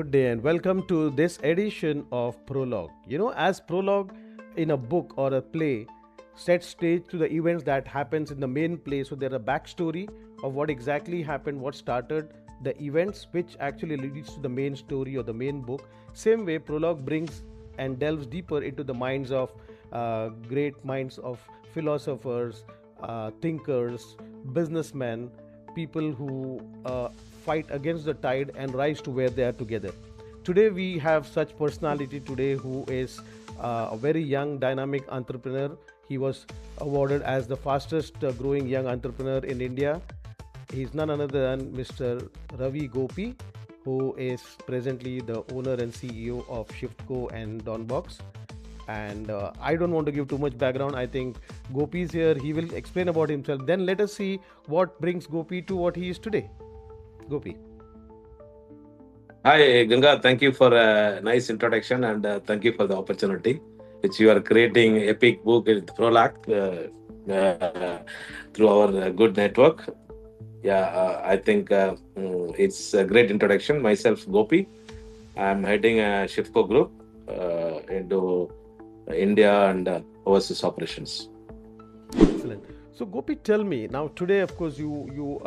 good day and welcome to this edition of PROLOG. As PROLOG in a book or a play sets stage to the events that happens in the main play, so there a backstory of what exactly happened, what started the events, which actually leads to the main story or the main book. Same way, PROLOG brings and delves deeper into the minds of great minds of philosophers, thinkers, businessmen, people who fight against the tide and rise to where they are together. Today we have such personality today who is a very young dynamic entrepreneur. He was awarded as the fastest growing young entrepreneur in India. He's none other than Mr. Ravi Gopi, who is presently the owner and CEO of Shiftco and Donbox. And I don't want to give too much background. I think Gopi is here. He will explain about himself. Then let us see what brings Gopi to what he is today. Gopi. Hi, Ganga. Thank you for a nice introduction and thank you for the opportunity which you are creating epic book with PRO-LOGUE through our good network. I think it's a great introduction. Myself, Gopi. I'm heading a Shiftco group into India and overseas operations. Excellent. So Gopi, tell me now. Today, of course, you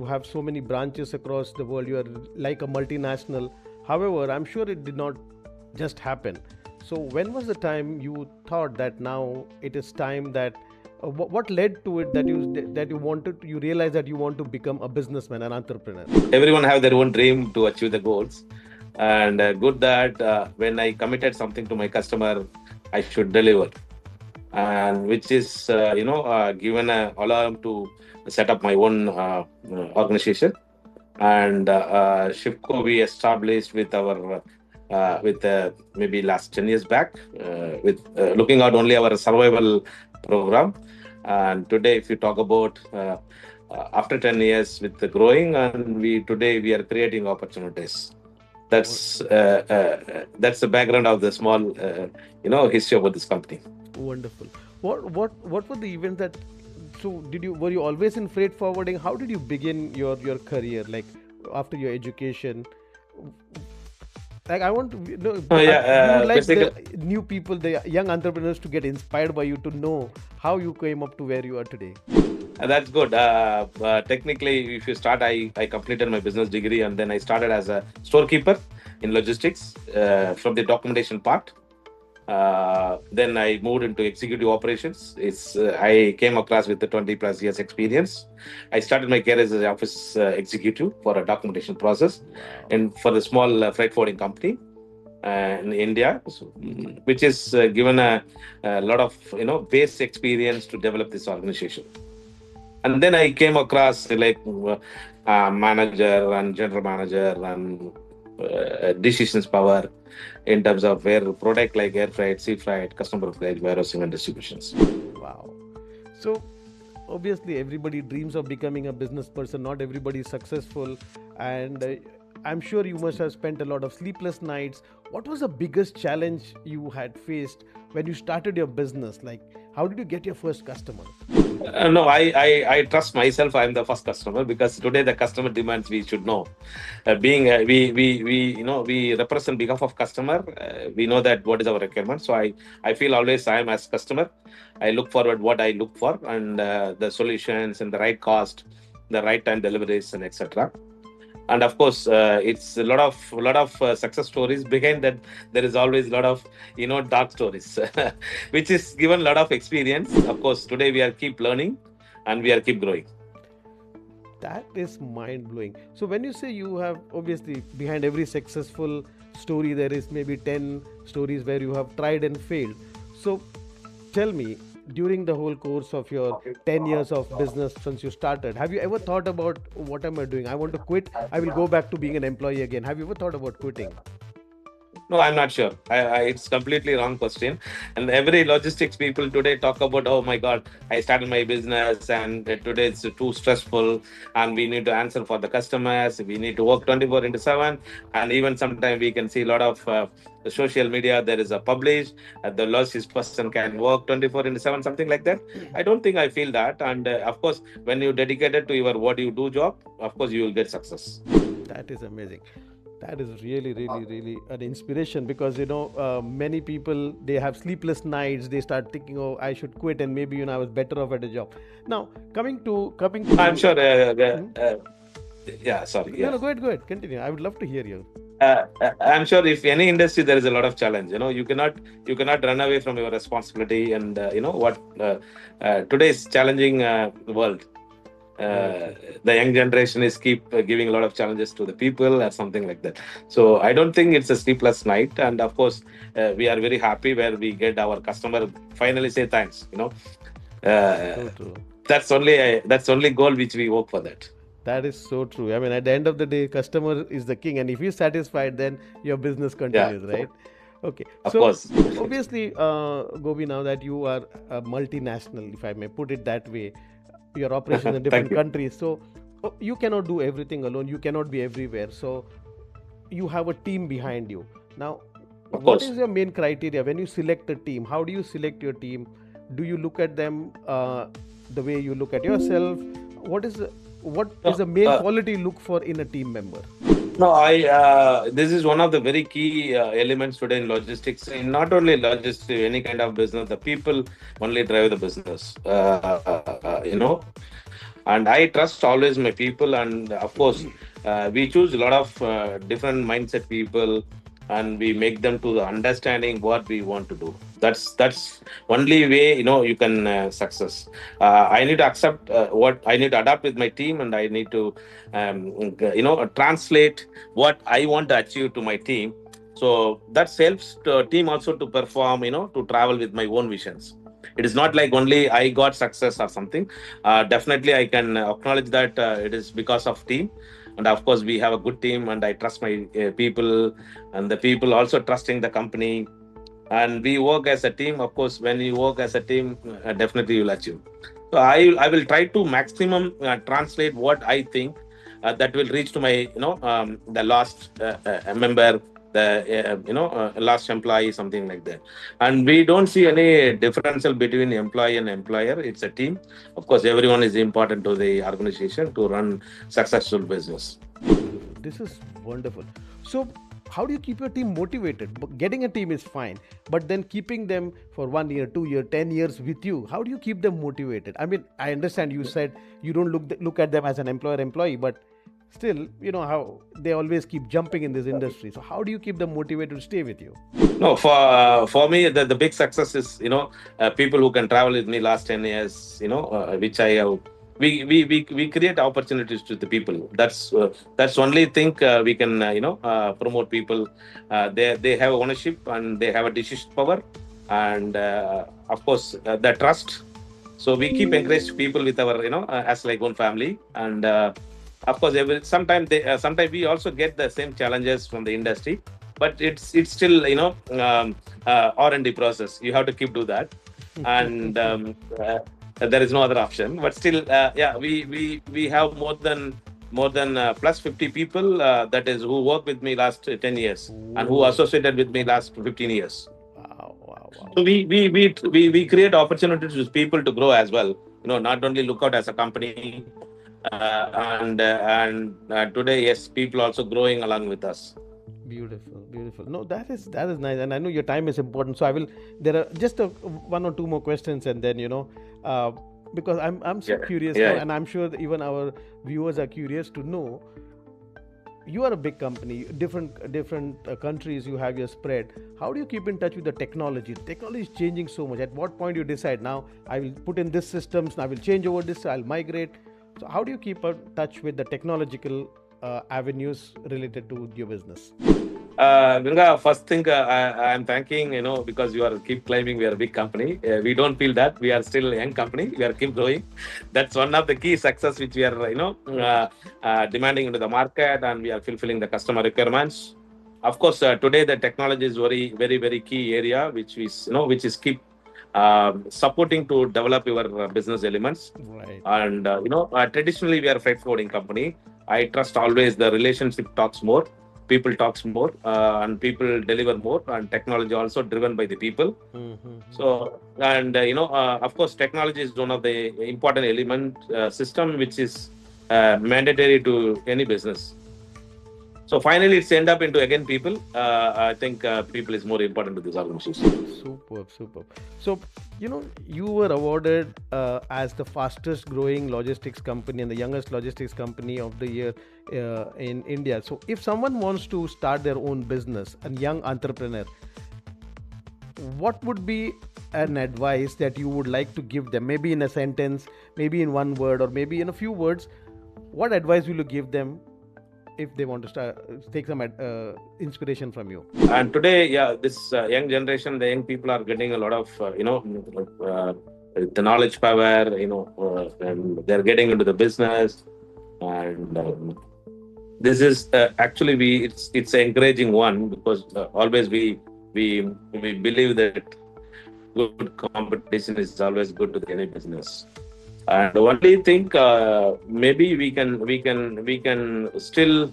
have so many branches across the world. You are like a multinational. However, I'm sure it did not just happen. So when was the time you thought that now it is time that? What led to it that you realized that you want to become a businessman, an entrepreneur? Everyone have their own dream to achieve the goals, and good that when I committed something to my customer, I should deliver, and which is given a alarm to set up my own organization. And Shipco we established with our maybe last 10 years back with looking at only our survival program. And today, if you talk about after 10 years with the growing, and today we are creating opportunities. That's the background of the small history about this company. Wonderful. What were the events that? So were you always in freight forwarding? How did you begin your career? Like after your education? Like I want to know. You would like the new people, the young entrepreneurs, to get inspired by you, to know how you came up to where you are today. That's good. Technically, if you start, I completed my business degree and then I started as a storekeeper in logistics from the documentation part. Then I moved into executive operations. I came across with the 20 plus years experience. I started my career as an office executive for a documentation process. Wow. And for the small freight forwarding company in India, which is given a lot of base experience to develop this organization. And then I came across like manager and general manager and decisions power in terms of where product like air freight, sea freight, customer freight, warehousing and distributions. Wow. So obviously everybody dreams of becoming a business person. Not everybody is successful, and I'm sure you must have spent a lot of sleepless nights. What was the biggest challenge you had faced when you started your business? Like, how did you get your first customer? No, I trust myself. I'm the first customer because today the customer demands we should know. We represent behalf of customer. We know that what is our requirement. So I feel always I am as customer. I look forward what I look for and the solutions and the right cost, the right time deliveries and etc. And of course, it's a lot of success stories behind that. There is always a lot of dark stories, which is given a lot of experience. Of course, today we are keep learning, and we are keep growing. That is mind blowing. So when you say you have, obviously behind every successful story there is maybe 10 stories where you have tried and failed. So tell me, during the whole course of your 10 years of business since you started, have you ever thought about, what am I doing? I want to quit. I will go back to being an employee again. Have you ever thought about quitting? No, I'm not sure. It's completely wrong question. And every logistics people today talk about, oh my God, I started my business and today it's too stressful and we need to answer for the customers. We need to work 24/7. And even sometimes we can see a lot of the social media, there is a publish, the logistics person can work 24/7, something like that. I don't think I feel that. And of course, when you dedicated to your what you do job, of course, you will get success. That is amazing. That is really, really, really an inspiration, because many people, they have sleepless nights. They start thinking, "Oh, I should quit, and maybe I was better off at a job." Now, coming to I'm you. sure. Hmm? Yeah, sorry. No, Yeah. no, go ahead, continue. I would love to hear you. I'm sure if any industry there is a lot of challenge. You cannot run away from your responsibility, and what today's challenging world. Very Uh, true. the young generation is keep giving a lot of challenges to the people or something like that. So I don't think it's a sleepless night, and of course we are very happy where we get our customer finally say thanks. Uh, So true. that's only goal which we work for that. That is so true. I mean, at the end of the day, customer is the king, and if he's satisfied, then your business Yeah, continues, right? Okay. of So, course. obviously, Gobi, now that you are a multinational, if I may put it that way, your operations in Thank different you. countries, so you cannot do everything alone. You cannot be everywhere. So, you have a team behind you. Now, Of what course. is your main criteria when you select a team? How do you select your team? Do you look at them the way you look at yourself? What is the, what is No, the main quality you look for in a team member? no, I. This is one of the very key elements today in logistics. In not only logistics, any kind of business, the people only drive the business. And I trust always my people, and of course, we choose a lot of different mindset people, and we make them to the understanding what we want to do. That's only way you can success. I need to accept what I need to adapt with my team, and I need to translate what I want to achieve to my team. So that helps the team also to perform, to travel with my own visions. It is not like only I got success or something. Definitely I can acknowledge that it is because of team, and of course we have a good team, and I trust my people, and the people also trusting the company, and we work as a team. Of course, when you work as a team, definitely you'll achieve. So I will try to maximum translate what I think that will reach to my the last member, the last employee, something like that. And we don't see any differential between employee and employer. It's a team. Of course, everyone is important to the organization to run successful business. Beautiful. This is wonderful. So, how do you keep your team motivated? Getting a team is fine, but then keeping them for 1 year, 2 year, 10 years with you, how do you keep them motivated? I mean, I understand you said you don't look at them as an employee, but still, you know how they always keep jumping in this industry. So, how do you keep them motivated to stay with you? No, for me, the big success is people who can travel with me last 10 years. Which I have. We create opportunities to the people. That's only thing we can promote people. They have ownership, and they have a decision power, and of course the trust. So we keep encourage people with our as like one family, and of course sometimes we also get the same challenges from the industry, but it's still R&D process. You have to keep do that, and there is no other option. But still, yeah, we have more than plus 50 people that is who work with me last 10 years, and who Whoa. associated with me last 15 years. Wow, wow, wow. So we create opportunities for people to grow as well. Not only look out as a company, and today, yes, people also growing along with us. Beautiful, beautiful. No, that is nice, and I know your time is important. So I will. There are just one or two more questions, and then uh, because I'm so Yeah, curious now, yeah. and I'm sure that even our viewers are curious to know. You are a big company, different countries. You have your spread. How do you keep in touch with the technology? Technology is changing so much. At what point you decide now I will put in this systems, I will change over this, I'll migrate. So how do you keep in touch with the technological avenues related to your business? Ganga, first thing I'm thanking, because you are keep claiming we are a big company. We don't feel that we are still a young company. We are keep growing. That's one of the key success which we are, demanding into the market, and we are fulfilling the customer requirements. Of course, today the technology is very, very, very key area, which is keep supporting to develop your business elements. Right. And traditionally we are a freight forwarding company. I trust always the relationship talks more, people talks more, and people deliver more, and technology also driven by the people. Mm-hmm. So, and of course technology is one of the important element system which is mandatory to any business. So finally, it's end up into again people. I think people is more important to this organization. Superb, superb. So, you were awarded as the fastest growing logistics company and the youngest logistics company of the year in India. So, if someone wants to start their own business, a young entrepreneur, what would be an advice that you would like to give them? Maybe in a sentence, maybe in one word, or maybe in a few words. What advice will you give them if they want to take some inspiration from you? And today, this young generation, the young people are getting a lot of, the knowledge power, and they're getting into the business. And this is actually it's an encouraging one, because always we believe that good competition is always good to any business. And only think maybe we can still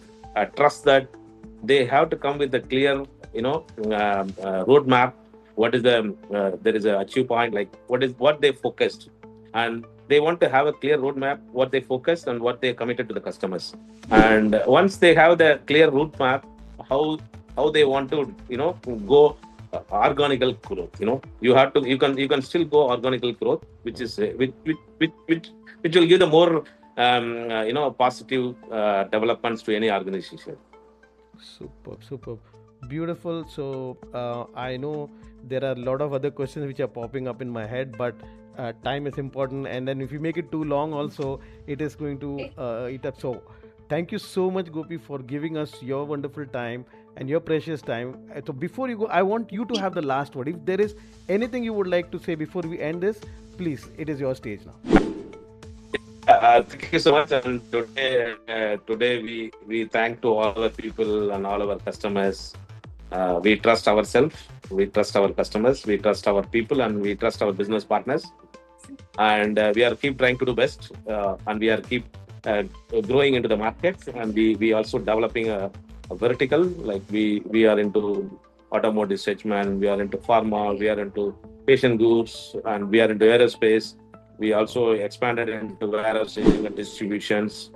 trust that they have to come with a clear roadmap. What is there is a achieve point, like what they focused, and they want to have a clear roadmap, what they focused and what they committed to the customers. And once they have the clear roadmap, how they want to go organical growth. You can still go organical growth, which is which will give the more positive developments to any organization. Superb, beautiful. So I know there are a lot of other questions which are popping up in my head, but time is important, and then if you make it too long also, it is going to eat up. So thank you so much, Gopi, for giving us your wonderful time and your precious time. So before you go, I want you to have the last word. If there is anything you would like to say before we end this, please, it is your stage now. Thank you so much. And today we thank to all the people and all our customers. We trust ourselves, we trust our customers, we trust our people, and we trust our business partners. And we are keep trying to do best, and we are keep growing into the market. And we also developing a vertical, like we are into automotive segment, we are into pharma, we are into patient goods, and we are into aerospace. We also expanded into warehousing and distributions.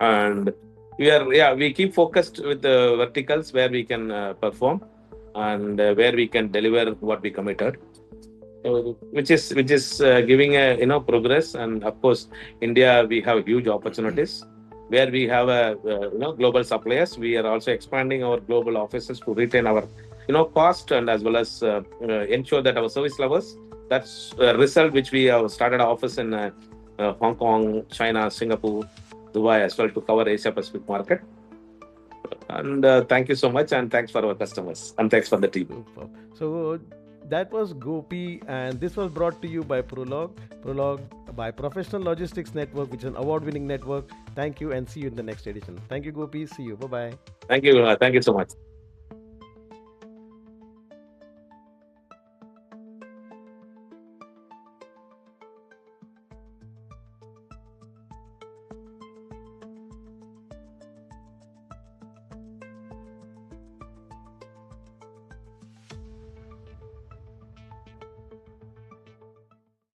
And we keep focused with the verticals where we can perform, and where we can deliver what we committed, which is giving a progress. And of course, India, we have huge opportunities where we have global suppliers. We are also expanding our global offices to retain our cost, and as well as ensure that our service levels. That's a result which we have started our office in Hong Kong, China, Singapore, Dubai as well, to cover Asia Pacific market. And thank you so much, and thanks for our customers, and thanks for the team. So that was Gopi, and this was brought to you by PROLOG by Professional Logistics Network, which is an award-winning network. Thank you, and see you in the next edition. Thank you, Gopi. See you. Bye-bye. Thank you so much.